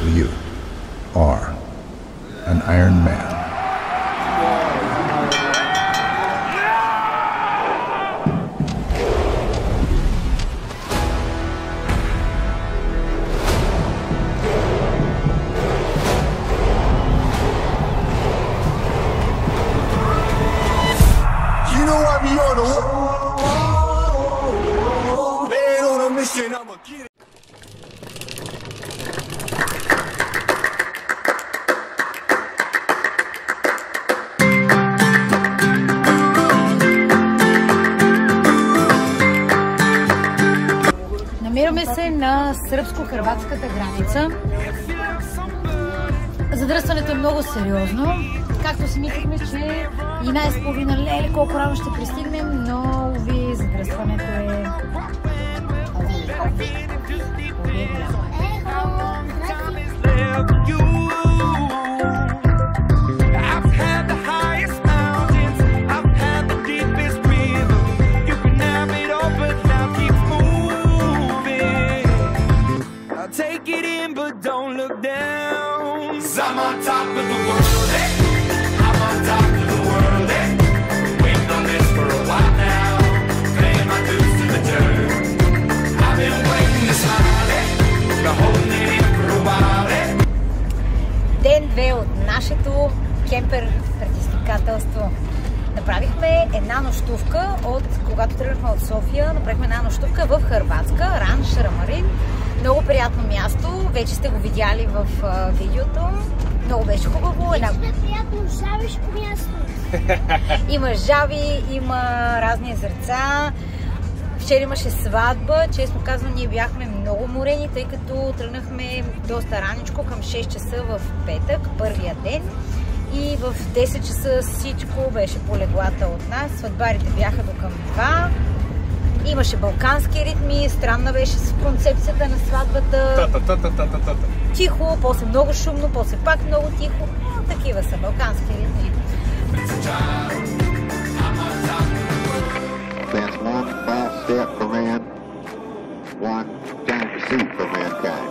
You are an Iron Man. You know I be on the man on a mission, I'ma get it. Намираме се на сръбско-хърватската граница. Задръстването е много сериозно. Както си мислихме, че 11:30 леле, колко рано ще пристигнем, но уви, задръстването е... I'm on top of the world, eh? I'm on top of the world, eh? Waiting on this for a while now, paying my dues to the dirt. I've been waiting to smile, eh? Been holding it in for a while, eh? Ден 2 от нашето кемпер предизвикателство. Направихме една нощувка когато тръгнахме от София, направихме една нощувка в Хърватска, Ранч Рамарин. Много приятно място, вече сте го видяли в видеото. Много беше хубаво. Приятно жавишко място. Има жаби, има разни езерца. Вчера имаше сватба. Честно казвам, ние бяхме много уморени, тъй като тръгнахме доста раничко, към 6 часа в петък, първия ден. И в 10 часа всичко беше по леглата от нас. Сватбарите бяха до към 2. Имаше балкански ритми, странна беше с концепцията на сватбата. Тихо, после много шумно, после пак много тихо. Такива са балкански ритми. That's one small step for man, one giant leap for mankind.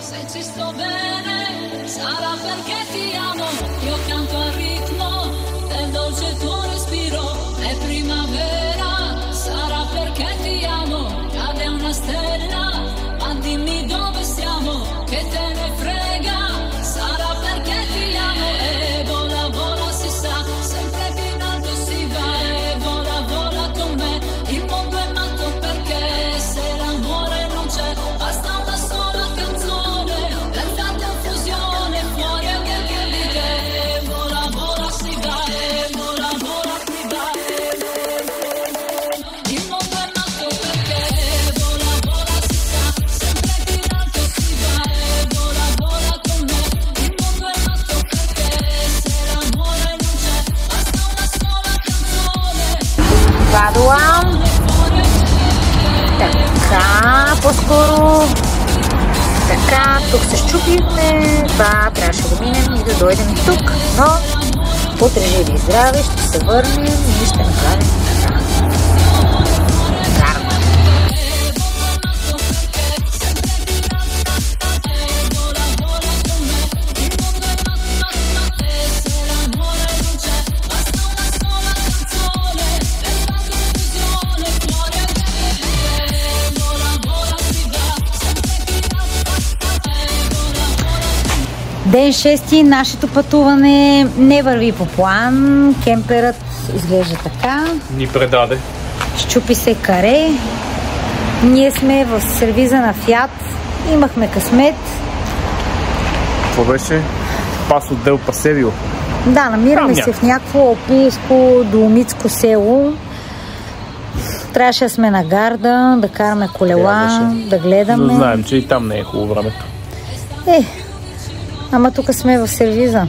Se ci sto bene, sarà perché ti amo. Io canto al ritmo del dolce tuo respiro. È primavera, sarà perché ti amo. Cade una stella, ma dimmi dove siamo. Che te ne frega, sarà perché ti amo. E vola, vola si sa, sempre più in alto si va. E vola, vola con me, il mondo è matto perché se l'amore non c'è, basta una sola canzone. Per tanta fusione, fuori anche il така, по-скоро. Така, тук се щупихме, това трябваше да минем и да дойдем тук, но утре живи и здрави ще се върнем и ще направим така. Гарно. Ден 6, нашето пътуване не върви по план. Кемперът изглежда така. Ни предаде. Щупи се каре. Ние сме в сервиза на Фиат. Имахме късмет. Това беше Пасо дел Пасевио. Да, намираме се в някакво алпийско доломитско село. Трябваше да сме на гарда, да караме колела, да гледаме. Но знаем, че и там не е хубаво времето. Ама тук сме в сервиза.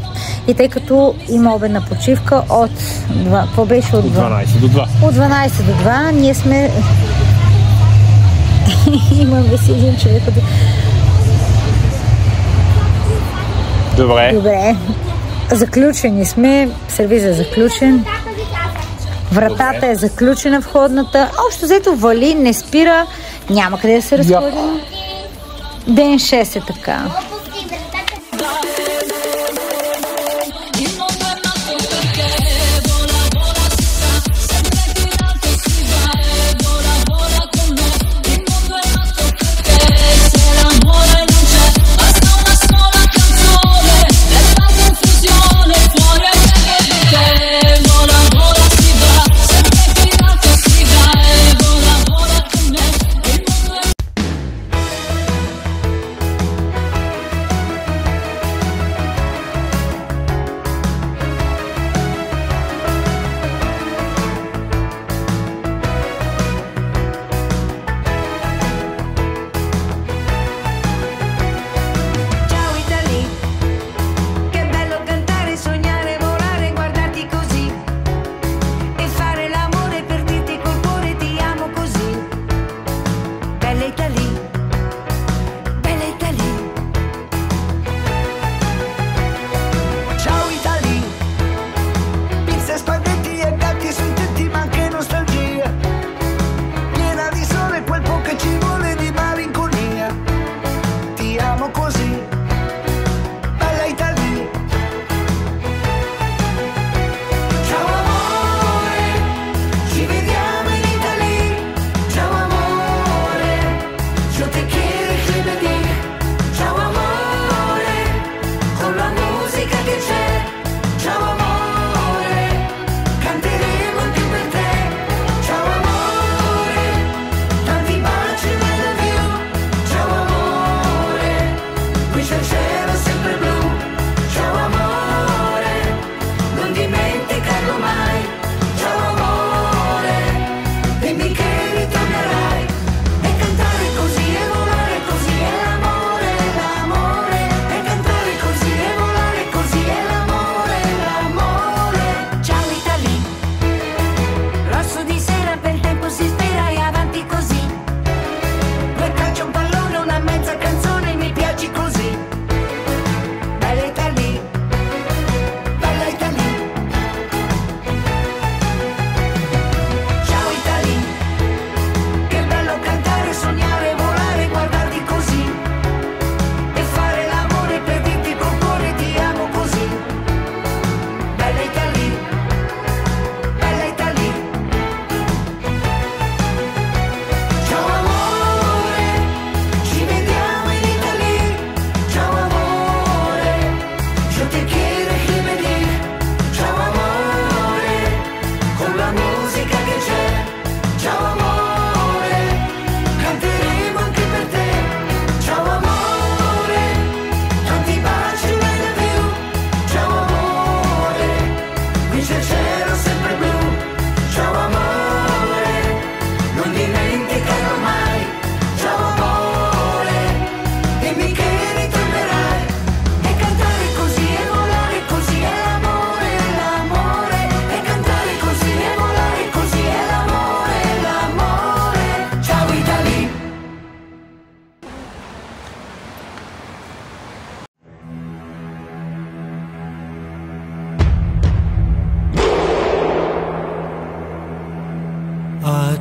И тъй като има обедна почивка от 2, какво беше от 12 до 2. От 12 до 2, ние сме... Имаме си един човек. Добре. Заключени сме. Сервиза е заключен. Вратата е заключена входната. Общо взето вали, не спира. Няма къде да се разходим. Ден 6 е така.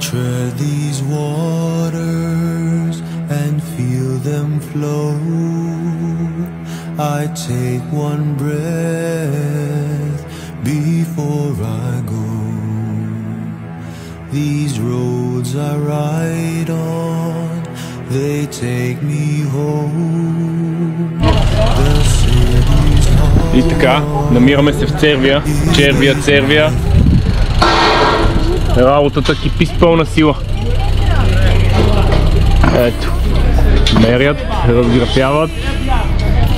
tread these waters and feel them flow. I take one breath before I go. These roads I ride on, they take me home. The city's home. И така, намираме се в Цервия. Цервия. Работата кипи с пълна сила. Ето. Мерят, разграфяват,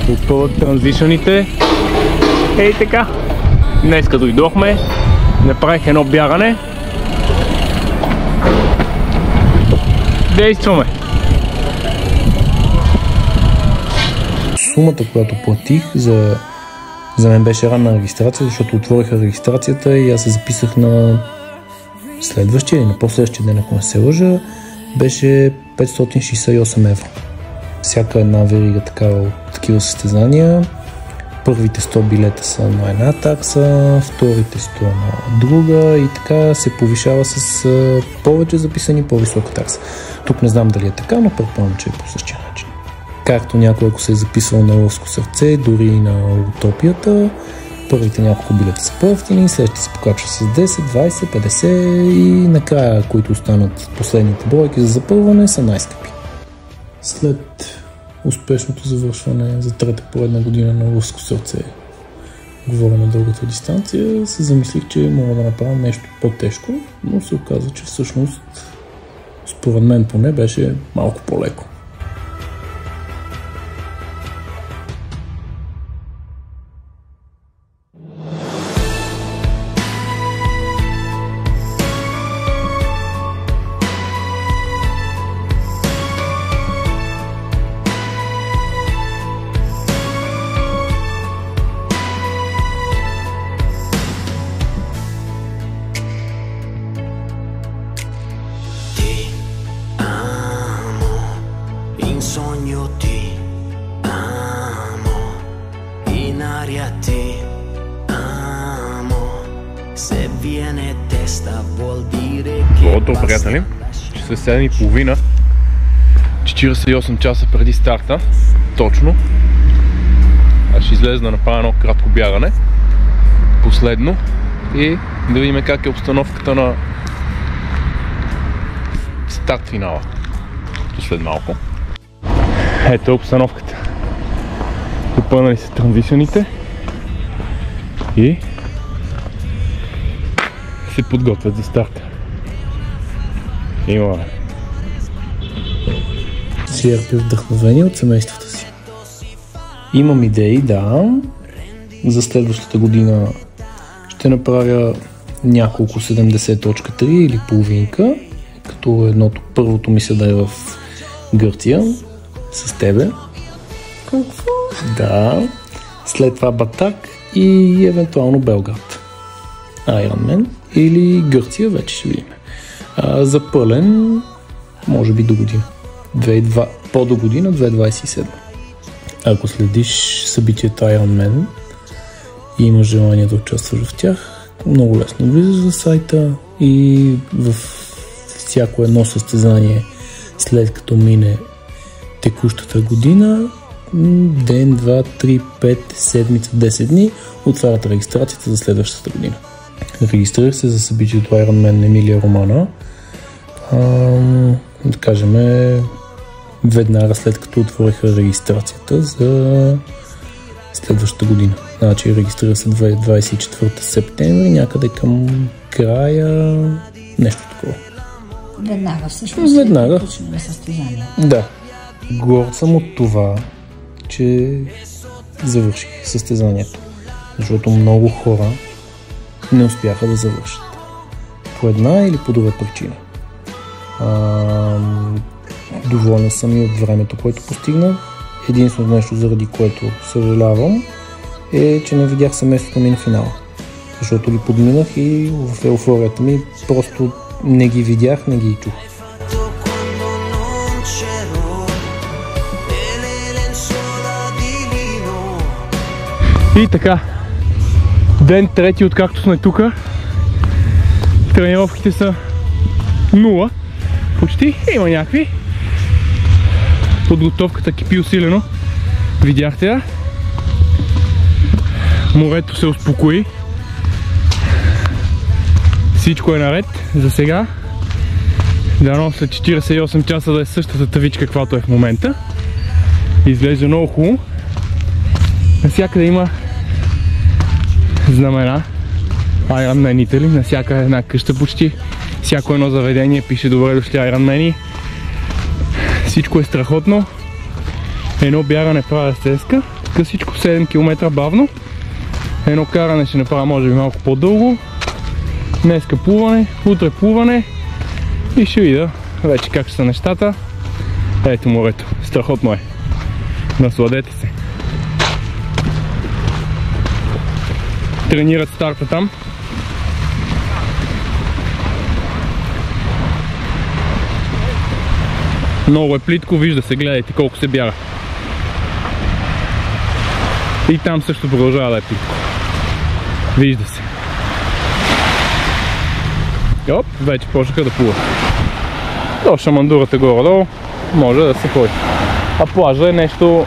попълват транзишъните. Ей така. Днеска дойдохме, направих едно бягане. Действаме! Сумата, която платих за мен беше ранна регистрация, защото отвориха регистрацията и аз се записах на следващия или на последващия ден, ако не се лъжа, беше 568 евро. Всяка една верига такива състезания. Първите 100 билета са на една такса, вторите 100 на друга и така се повишава с повече записани, по-висока такса. Тук не знам дали е така, но предполагам, че е по същия начин. Както някой, ако се е записал на Лъвско сърце, дори и на Утопията, първите няколко билета са по-евтини, следващите се покачва с 10, 20, 50 и накрая, които останат последните бройки за запълване, са най-скъпи. След успешното завършване за трета поредна година на Лъвско сърце, говоря на дългата дистанция, се замислих, че мога да направя нещо по-тежко, но се оказа, че всъщност, според мен поне, беше малко по-леко. Sogno ti amo, in aria ti amo, se viene testa vuol dire che Доброто, приятели, че след 7:30, 48 часа преди старта, точно, аз ще излеза да направя едно кратко бягане, последно, и да видим как е обстановката на старт финала. След малко. Ето обстановката. Попълнали са транзишъните и се подготвят за старта. Има. Черпя вдъхновение от семейството си. Имам идеи, да. За следващата година ще направя няколко 70.3 или половинка, като първото ми се да е в Гърция с тебе. Какво? Да. След това Батак и евентуално Белград. Ironman или Гърция, вече ще видим. За пълен, може би до година. По-до година, 2027. Ако следиш събитията Ironman и имаш желание да участваш в тях, много лесно влизаш в сайта и в всяко едно състезание, след като мине текущата година, ден, 2, 3, 5, седмица, 10 дни, отварят регистрацията за следващата година. Регистрирах се за събитието Ironman Емилия Романа, да кажем, веднага след като отвориха регистрацията за следващата година. Значи регистрира се 24 септември, някъде към края, нещо такова. Веднага всъщност. Веднага. Почнем състезание. Да. Горд съм от това, че завърших състезанието. Защото много хора не успяха да завършат. По една или по друга причина. Доволен съм и от времето, което постигнах. Единственото нещо, заради което съжалявам, е, че не видях семейството ми на финала. Защото ги подминах и в еуфорията ми просто не ги видях, не ги чух. И така, ден трети, откакто сме тук. Тренировките са 0. Почти има някакви. Подготовката кипи усилено. Видяхте я. Морето се успокои. Всичко е наред за сега. Дано след 48 часа да е същата тавичка, каквато е в момента. Изглежда много хубаво. Навсякъде има знамена. Айронмените ли? На всяка една къща почти. Всяко едно заведение пише добре дошли айронмени. Всичко е страхотно. Едно бягане правя с Еска. Късичко 7 км бавно. Едно каране ще направя може би малко по-дълго. Днеска плуване, утре плуване. И ще видя вече как ще са нещата. Ето морето. Страхотно е. Насладете се. Тренират старта там. Много е плитко, вижда се, гледайте колко се бяга. И там също продължава да е плитко. Вижда се. Оп, вече почнаха да плуват. До шамандурата горе-долу може да се ходи. А плажа е нещо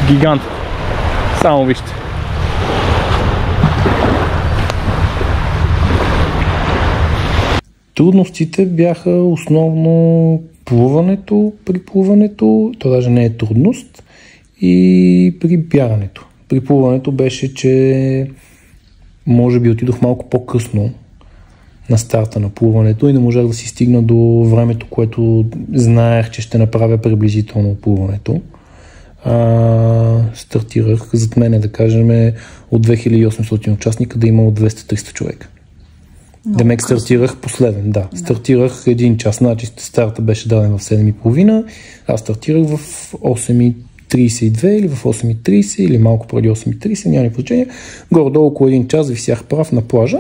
гигантско. Само вижте. Трудностите бяха основно плуването, при плуването, то даже не е трудност, и при бягането. При плуването беше, че може би отидох малко по-късно на старта на плуването и не можах да си стигна до времето, което знаех, че ще направя приблизително плуването. Стартирах, зад мене да кажем, от 2800 участника да има от 200-300 човека. Демек стартирах последен, да. Стартирах 1 час, значи старта беше даден в 7:30, аз стартирах в 8:32 или в 8:30 или малко преди 8:30, няма ни значение. Горе-долу около 1 час висях прав на плажа.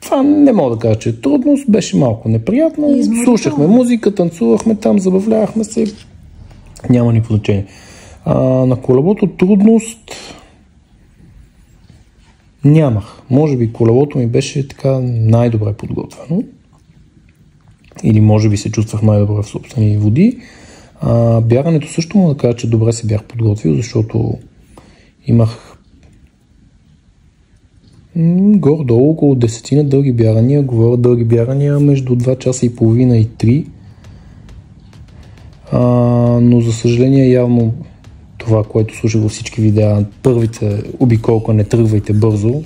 Това не мога да кажа, че е трудност, беше малко неприятно. Слушахме музика, танцувахме там, забавлявахме се. Няма ни значение. На колелото трудност нямах. Може би колелото ми беше така най-добре подготвено. Или може би се чувствах най-добре в собствени води. Бягането също мога да кажа, че добре се бях подготвил, защото имах горе-долу около 10 дълги бягания. Говоря дълги бягания между 2 часа и половина и 3. Но за съжаление явно това, което слушах във всички видеа, първите обиколка не тръгвайте бързо.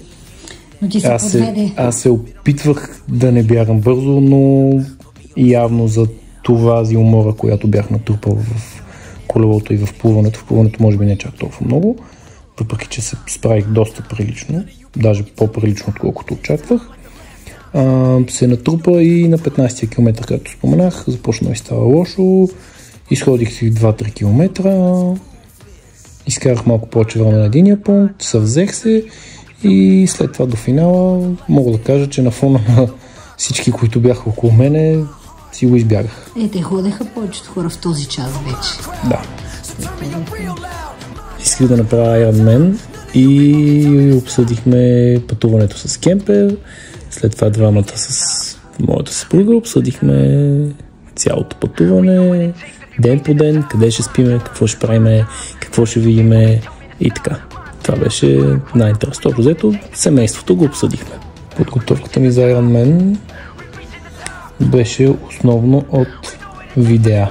Но ти се подведе. Аз се опитвах да не бягам бързо, но явно за тази умора, която бях натрупал в колелото и в плуването може би не чак толкова много, въпреки че се справих доста прилично, даже по-прилично, отколкото очаквах. Се натрупа и на 15 км, както споменах, започна да става лошо, изходих си 2-3 км, изкарах малко повече време на единия пункт, съвзех се и след това до финала мога да кажа, че на фона на всички, които бяха около мене, си го избягах. Те ходеха повечето хора в този час вече. Да. Исках да направя Ironman и обсъдихме пътуването с кемпер. След това двамата с моята съпруга обсъдихме цялото пътуване, ден по ден, къде ще спиме, какво ще правиме, какво ще видиме и така. Това беше най-интересното. Взето семейството го обсъдихме. Подготовката ми за Ironman беше основно от видеа.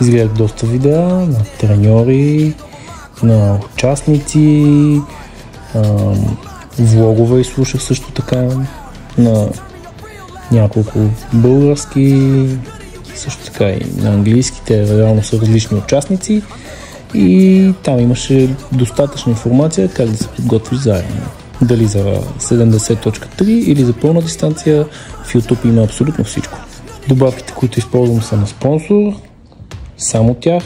Изгледах доста видеа на треньори, на участници, влогове изслушах също така на няколко български, също така и на английски, те реално са различни участници и там имаше достатъчна информация как да се подготвиш за Ironman. Дали за 70.3 или за пълна дистанция, в YouTube има абсолютно всичко. Добавките, които използвам, са на спонсор, само тях.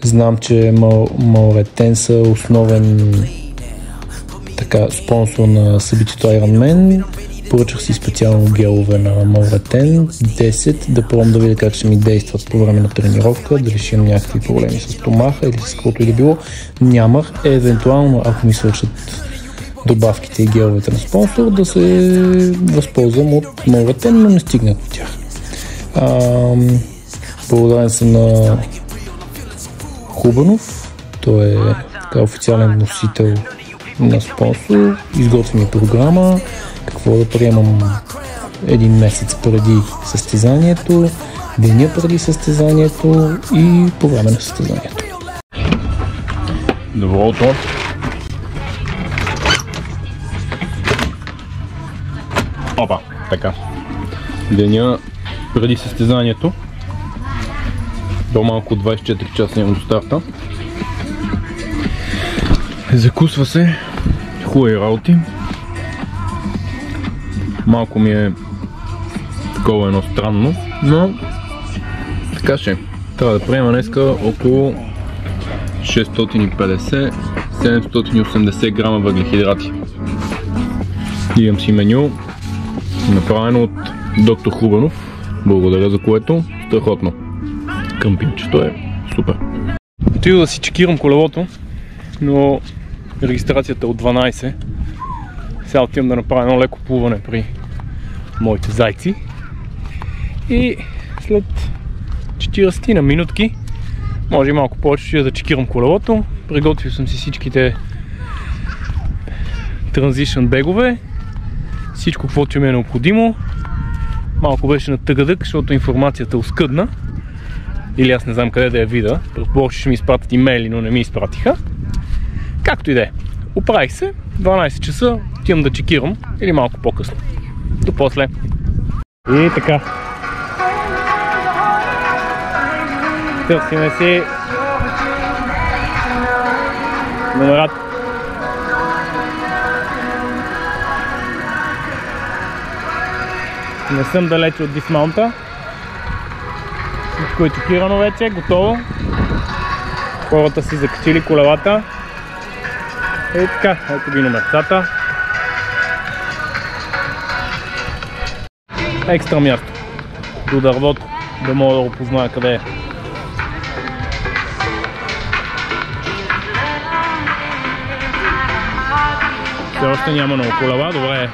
Знам, че Мауретен са основен спонсор на събитието Ironman. Поръчах си специално гелове на Мауретен 10, да пробвам да видя как ще ми действат по време на тренировка, дали ще имам някакви проблеми с стомаха или с каквото и да било. Нямах. Евентуално, ако ми свършат добавките и геловете на спонсор, да се възползвам от новите, но не стигнах от тях. Благодарен съм на Хубанов, той е така официален носител на спонсор, изготви ми програма, какво да приемам един месец преди състезанието, деня преди състезанието и по време на състезанието. Добро утро! Опа, така. Деня преди състезанието. До малко 24 часа имам до старта. Закусва се. Хубави работи. Малко ми е такова едно странно, но така ще. Трябва да приема днеска около 650-780 грама въглехидрати. Имам си меню, направено от доктор Хубанов. Благодаря за което. Страхотно. Къмпинчето е супер. Отидох да си чекирам колелото, но регистрацията е от 12. Сега отивам да направя едно леко плуване при моите зайци. И след 40 на минутки, може и малко повече, ще да чекирам колелото. Приготвил съм си всичките транзишън бегове. Всичко, каквото ми е необходимо. Малко беше на тъгъдък, защото информацията е оскъдна. Или аз не знам къде да я видя. Предположих, че ще ми изпратят имейли, но не ми изпратиха. Както и да е. Оправих се. 12 часа отивам да чекирам. Или малко по-късно. До после. И така. Търсиме си номерата. Не съм далече от дисмаунта. Всичко е чекирано вече, готово. Хората си закачили колелата. И така, ето ги номерцата. Екстра място. До дървото, да мога да го позная къде е. Все още няма много колела, добре е.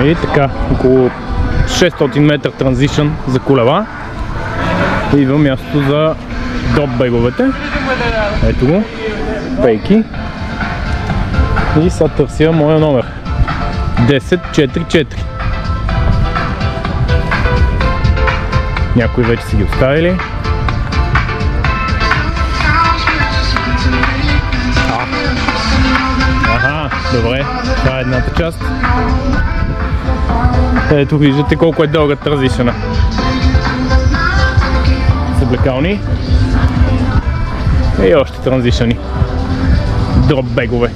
И така, около 600 метра транзишън за колела. Идва мястото за дроп беговете. Ето го, пейки. И сега търся моя номер. 1044. Някои вече си ги оставили. Аха, добре, това е едната част. Ето виждате колко е дълга транзишъна. Съблекални. И още транзишъни. Дроп бегове.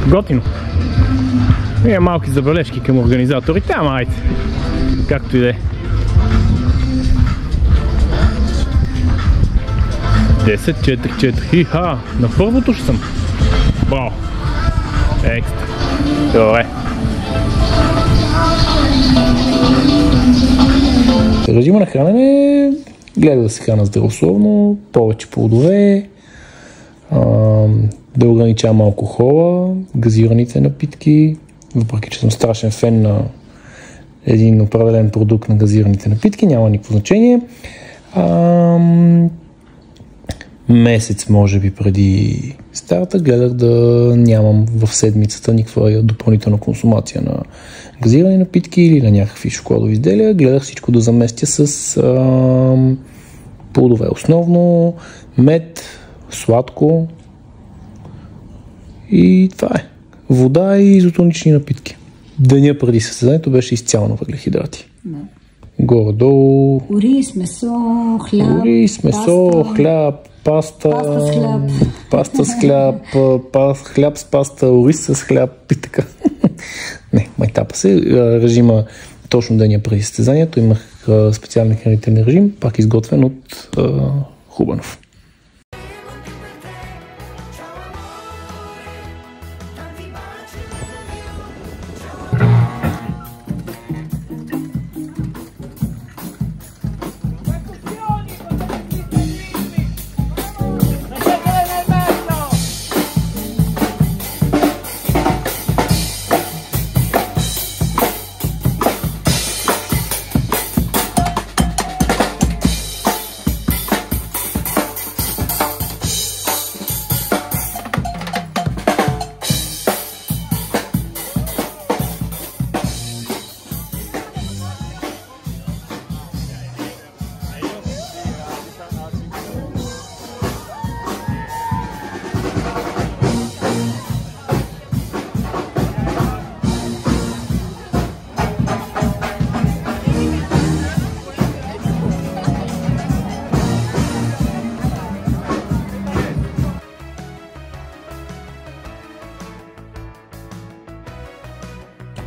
Готино. И малки забележки към организаторите, ама айде. Както и да е. 10-4-4. Хиха! На първото ще съм. Браво! Екстра. Добре. Режима на хранене, гледа да се храна здравословно, повече плодове, да ограничавам алкохола, газираните напитки, въпреки че съм страшен фен на един определен продукт на газираните напитки, няма никакво значение. Месец, може би преди старта, гледах да нямам в седмицата никаква допълнителна консумация на газирани напитки или на някакви шоколадови изделия. Гледах всичко да заместя с плодове. Основно мед, сладко и това е. Вода и изотонични напитки. Деня преди състезанието беше изцяло на въглехидрати. Горе-долу. Ориз, месо, хляб. Ориз, месо, хляб, паста с хляб, хляб с паста, ориз с хляб и така. Не, майтапа се. Режима точно деня преди състезанието имах специален хранителен режим, пак изготвен от Хубанов.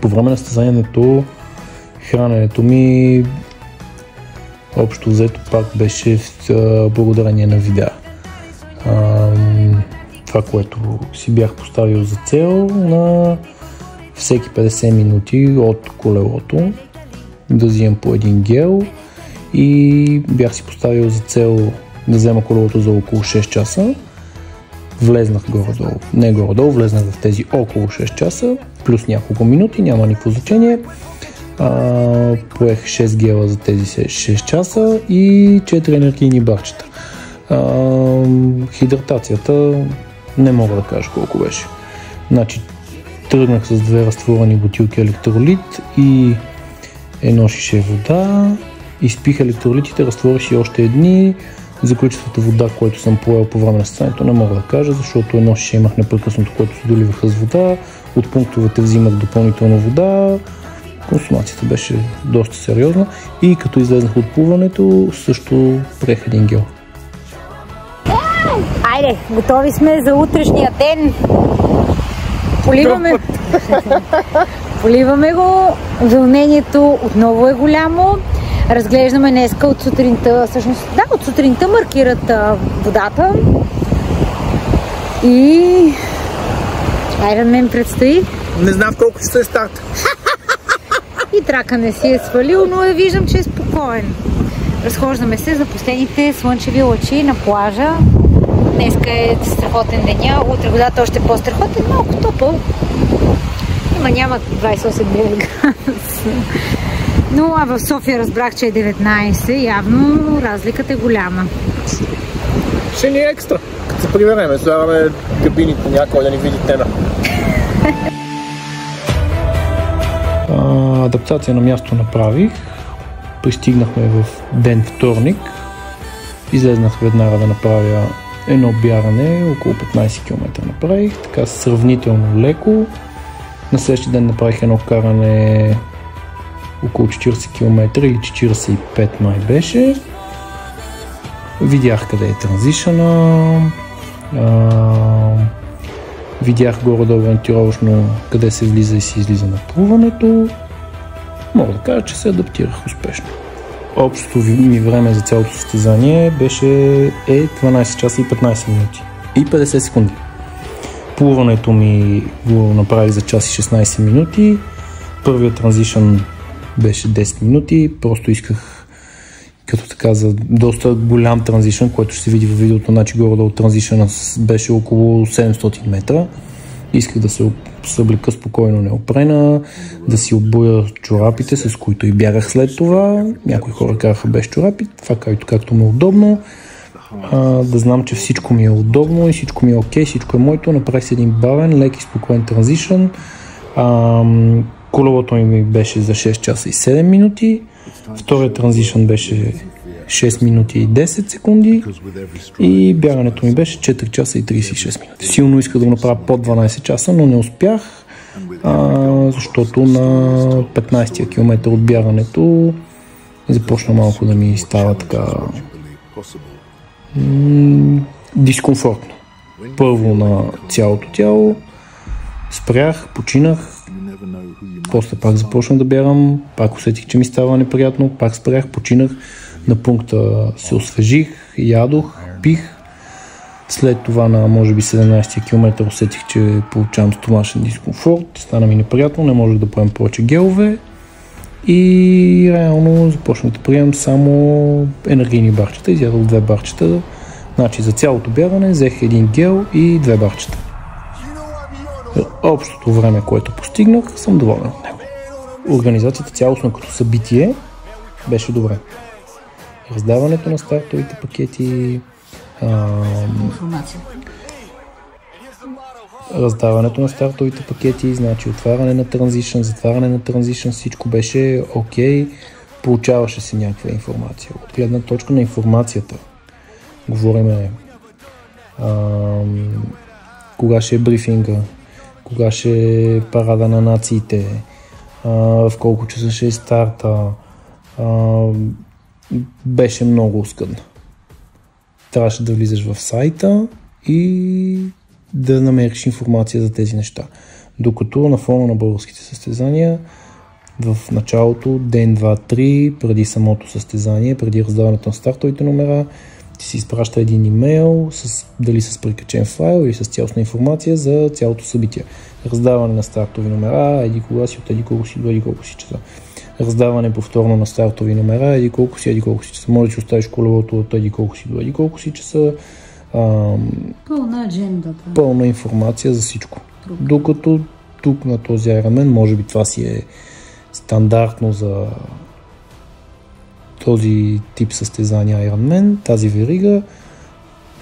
По време на състезанието храненето ми общо взето пак беше благодарение на видеа. Това, което си бях поставил за цел на всеки 50 минути от колелото да взимам по един гел и бях си поставил за цел да взема колелото за около 6 часа. Влезнах горе-долу, влезнах в тези около 6 часа, плюс няколко минути, няма никакво значение. Поех 6 гела за тези 6 часа и 4 енергийни барчета. Хидратацията не мога да кажа колко беше. Значи, тръгнах с 2 разтворени бутилки електролит и едно шише вода, изпих електролитите, разтворих и още едни. За количеството вода, което съм поел по време на състезанието, не мога да кажа, защото едно шише имах непрекъснато, което се доливаха с вода, от пунктовете взимах допълнително вода, консумацията беше доста сериозна и като излезнах от плуването, също приех един гел. Айде, готови сме за утрешния ден. Поливаме го, вълнението отново е голямо. Разглеждаме днеска от сутринта, всъщност, да, от сутринта маркират водата. И Ironman предстои. Не знам в колко часа е старт. И трака не си е свалил, но виждам, че е спокоен. Разхождаме се за последните слънчеви лъчи на плажа. Днеска е страхотен деня, утре водата още е по-страхотен, малко топъл. Няма 28 градуса. Но в София разбрах, че е 19, явно разликата е голяма. Ще ни е екстра. Като се приберем, слагаме кабините някой да ни види тена. Адаптация на място направих. Пристигнахме в ден вторник. Излезнах веднага да направя едно бягане, около 15 км направих, така сравнително леко. На следващия ден направих едно каране около 40 км или 45 май беше. Видях къде е транзишъна, видях горе-долу ориентировъчно къде се влиза и се излиза на плуването. Мога да кажа, че се адаптирах успешно. Общото ми време за цялото състезание беше 12 часа и 15 минути и 50 секунди. Плуването ми го направих за час и 16 минути. Първият транзишън беше 10 минути. Просто исках като така за доста голям транзишън, който ще се види във видеото, значи горе-долу транзишъна беше около 700 метра. Исках да се съблека спокойно неопрена, да си обуя чорапите, с които и бягах след това. Някои хора казаха без чорапи, това както ми е удобно. Да знам, че всичко ми е удобно и всичко ми е окей, всичко е моето. Направих си един бавен, лек и спокоен транзишън. Колелото ми беше за 6 часа и 7 минути. Вторият транзишън беше 6 минути и 10 секунди и бягането ми беше 4 часа и 36 минути. Силно исках да го направя под 12 часа, но не успях, защото на 15-я километър от бягането започна малко да ми става така дискомфортно. Първо на цялото тяло, спрях, починах, после пак започнах да бягам, пак усетих, че ми става неприятно, пак спрях, починах, на пункта се освежих, ядох, пих. След това на може би 17 км усетих, че получавам стомашен дискомфорт, стана ми неприятно, не можех да правим повече гелове и реално започнах да приемам само енергийни барчета, изядох 2 барчета, значи за цялото бягане взех един гел и 2 барчета. Общото време, което постигнах, съм доволен от него. Организацията цялостно като събитие беше добре. Раздаването на стартовите пакети, значи отваряне на транзишън, затваряне на транзишън, всичко беше окей, получаваше се някаква информация. От гледна точка на информацията, говориме кога ще е брифинга, кога ще е парада на нациите, в колко часа ще е старта, беше много оскъдно. Трябваше да влизаш в сайта и да намериш информация за тези неща. Докато на фона на българските състезания в началото, ден, 2, 3, преди самото състезание, преди раздаването на стартовите номера, ти си изпраща един имейл, дали с прикачен файл или с цялостна информация за цялото събитие. Раздаване на стартови номера, еди кога си, от еди колко си до еди колко си часа. Раздаване повторно на стартови номера, еди колко си часа. Може да си оставиш колелото от еди колко си до еди колко си часа. Пълна аджендата. Пълна информация за всичко. Докато тук на този Ironman, може би това си е стандартно за този тип състезания Ironman, тази верига.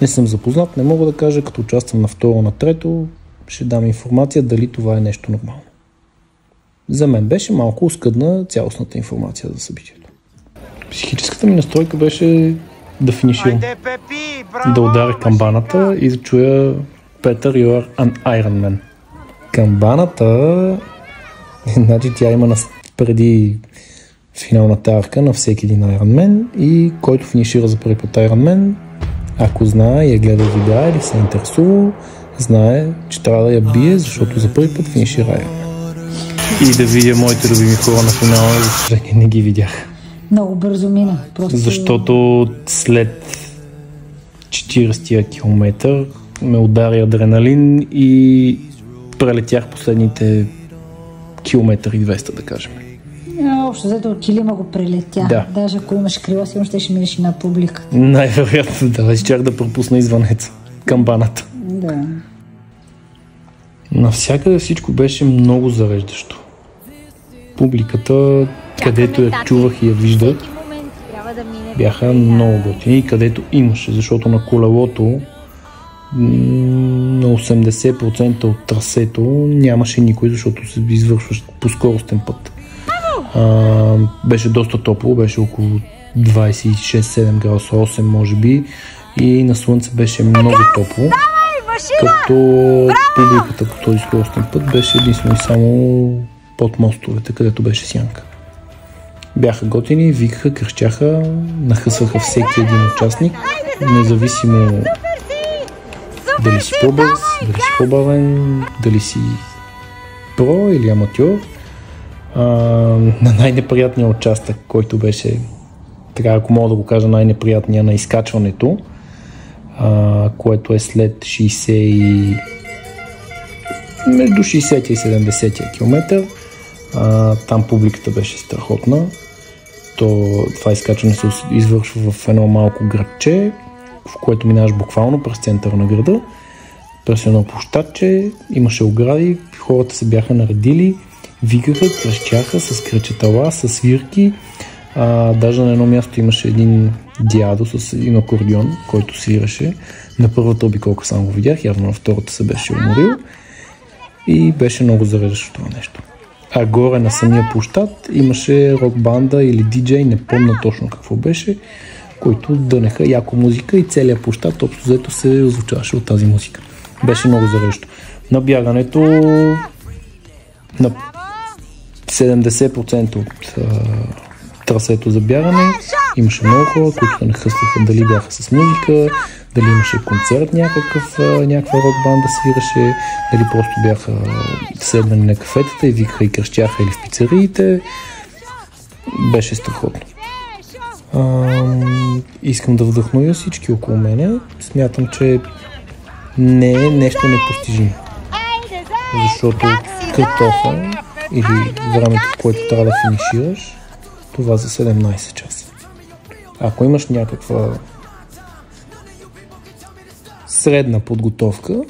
Не съм запознат, не мога да кажа, като участвам на второ, на трето, ще дам информация дали това е нещо нормално. За мен беше малко оскъдна цялостната информация за събитието. Психическата ми настройка беше да финиширам, да ударя камбаната и да чуя Peter, you are an Iron Man. Камбаната, значи тя има преди финалната арка на всеки един Iron Man и който финишира за първи път Iron Man, ако знае и е гледал видеа или се е интересувал, знае, че трябва да я бие, защото за първи път финишира Iron Man. И да видя моите любими хора на финала, за съжаление не ги видях. Много бързо мина. Защото след 40-тия километър ме удари адреналин и прелетях последните километър и 200, да кажем. Общо взето килима го прелетя. Да. Даже ако имаш крила, сигурно ще минеш и на публика. Най-вероятно, да. Чак да пропусна извънеца. Камбаната. Да. Навсякъде всичко беше много зареждащо. Публиката, където я чувах и я виждах, бяха много готини и където имаше, защото на колелото на 80% от трасето нямаше никой, защото се извършваш по скоростен път. Беше доста топло, беше около 26-7 градуса, 8 може би, и на слънце беше много топло, като публиката по този скоростен път беше единствено и само под мостовете, където беше сянка. Бяха готини, викаха, кръщяха, нахъсваха всеки един участник, независимо дали си по-бърз, дали си по-бавен, дали си про или аматьор. На най-неприятния участък, който беше, така ако мога да го кажа, най-неприятния на изкачването, което е след 60 и между 60 и 70 км. Там публиката беше страхотна. Това изкачване се извършва в едно малко градче, в което минаваш буквално през центъра на града, през едно площадче, имаше огради, хората се бяха наредили, викаха, кръщяха с кръчетала, с свирки. Даже на едно място имаше един дядо с един акордеон, който свираше. На първата обиколка само го видях, явно на втората се беше уморил и беше много зареждащо това нещо. А горе на самия площад имаше рок-банда или диджей, не помня точно какво беше, които дънеха яко музика и целият площад общо взето се озвучаваше от тази музика. Беше много зареждащо. На бягането на 70% от трасето за бягане имаше много хора, които се нахъстваха, дали бяха с музика, дали имаше концерт някаква рок-банда свираше, дали просто бяха седнали на кафетата и викаха и кръщяха или в пицариите. Беше страхотно. Искам да вдъхновя всички около мене. Смятам, че не е нещо непостижимо. Защото картофа или времето, в което трябва да финишираш, това за 17 часа. Ако имаш някаква средна подготовка,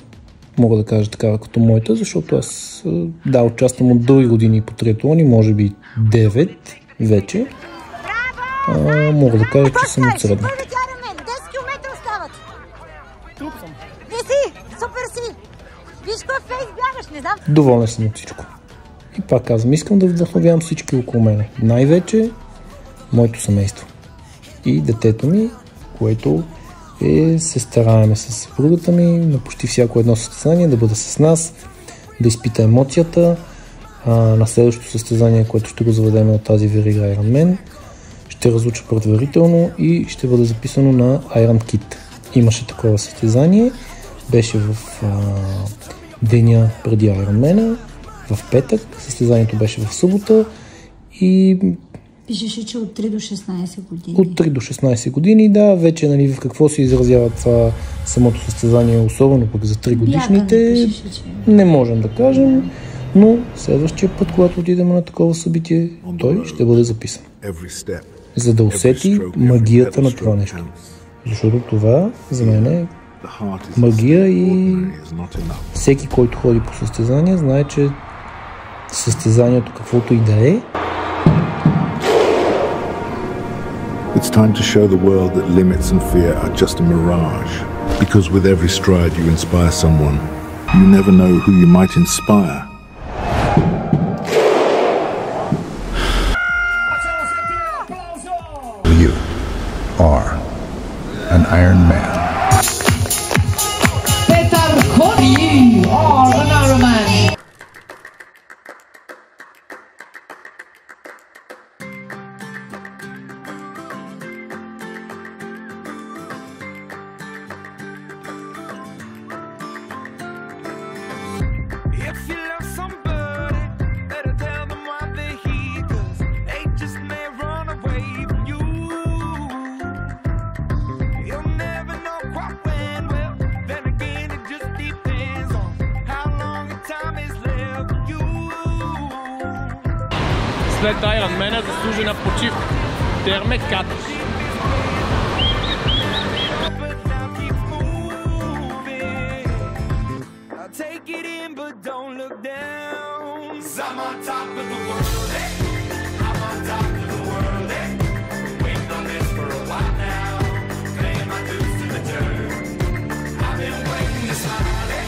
мога да кажа такава като моята, защото аз участвам от дълги години по триатлони, може би 9 вече. Мога да кажа, че съм от средната. 10 км остават. Не си, супер си. Виж кой фейс бягаш, не знам. Доволен съм от всичко. И пак казвам, искам да вдъхновявам всички около мене. Най-вече моето семейство. И детето ми, което се стараеме с съпругата ми на почти всяко едно състезание да бъде с нас, да изпита емоцията. На следващото състезание, което ще го заведем от тази верига Ironman, ще разуча предварително и ще бъде записано на Iron Kit. Имаше такова състезание, беше в деня преди Ironman. в петък, състезанието беше в събота и... Пишеше, че от 3 до 16 години. От 3 до 16 години, да, вече нали, в какво се изразява това самото състезание, особено пък за 3 годишните, не можем да кажем, но следващия път, когато отидем на такова събитие, той ще бъде записан. За да усети магията на това нещо. Защото това за мен е магия и всеки, който ходи по състезание, знае, че състезанието, каквото и да е, It's time to show the world that limits and fear are just a mirage. Because with every stride you inspire someone, you never know who you might inspire. You are an Iron Man. Petar Cody, or an Iron Man. If you love somebody, better tell them why they're here, 'cause they just may run away from you. You'll never know quite when, well, then again it just depends on how long the time is left for you. След Iron Man заслужена почивка. Термекат. Take it in, but don't look down. 'Cause I'm on top of the world, hey. I'm on top of the world, hey. Waiting on this for a while now. Paying my dues to the dirt. I've been waiting to smile, hey.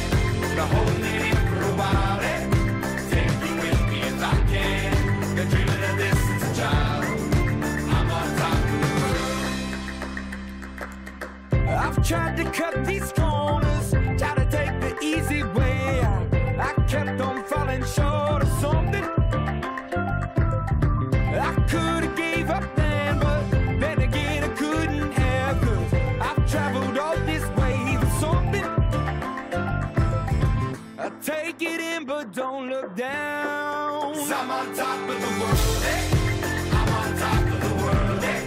Been holding it in for a while, hey. Take you with me if I can. Been dreaming of this since a child. I'm on top of the world. I've tried to cut these corners, tried to take the easy way out. I kept on falling short of something. I could have gave up then, but then again I couldn't have, 'cause I've traveled all this way for something. I take it in, but don't look down. 'Cause I'm on top of the world, hey. I'm on top of the world, hey.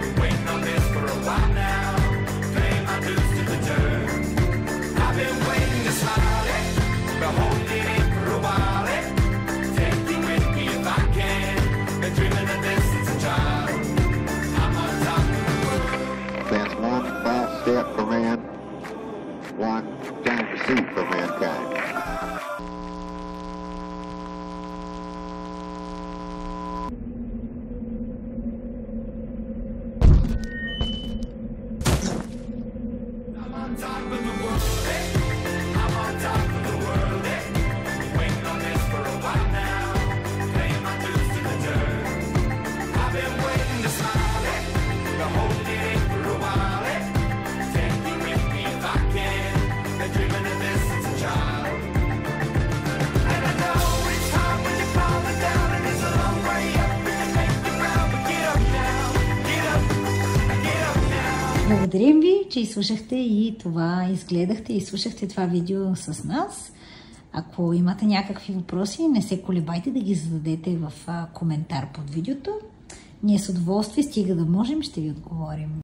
Been waiting on this for a while now. Paying my dues to the dirt. I've been waiting to smile, hey. Been holding it in for a while, hey. Take you with me if I can. Been dreaming of this since a child. I'm on top of the world. That's one small step for man, one giant leap for mankind. I'm on top of the world, hey. I'm on top of the world, hey. Waiting on this for a while now. Paying my dues to the dirt. I've been waiting to smile, hey. Been holding it in for a while, hey. Take me with me if I can. Been dreaming of this since a child. And I know it's hard when you're falling down, and it's a long way up when you make the ground. But get up now, get up, get up now. Благодарим ви, че изслушахте и това, изгледахте и изслушахте това видео с нас. Ако имате някакви въпроси, не се колебайте да ги зададете в коментар под видеото. Ние с удоволствие, стига да можем, ще ви отговорим.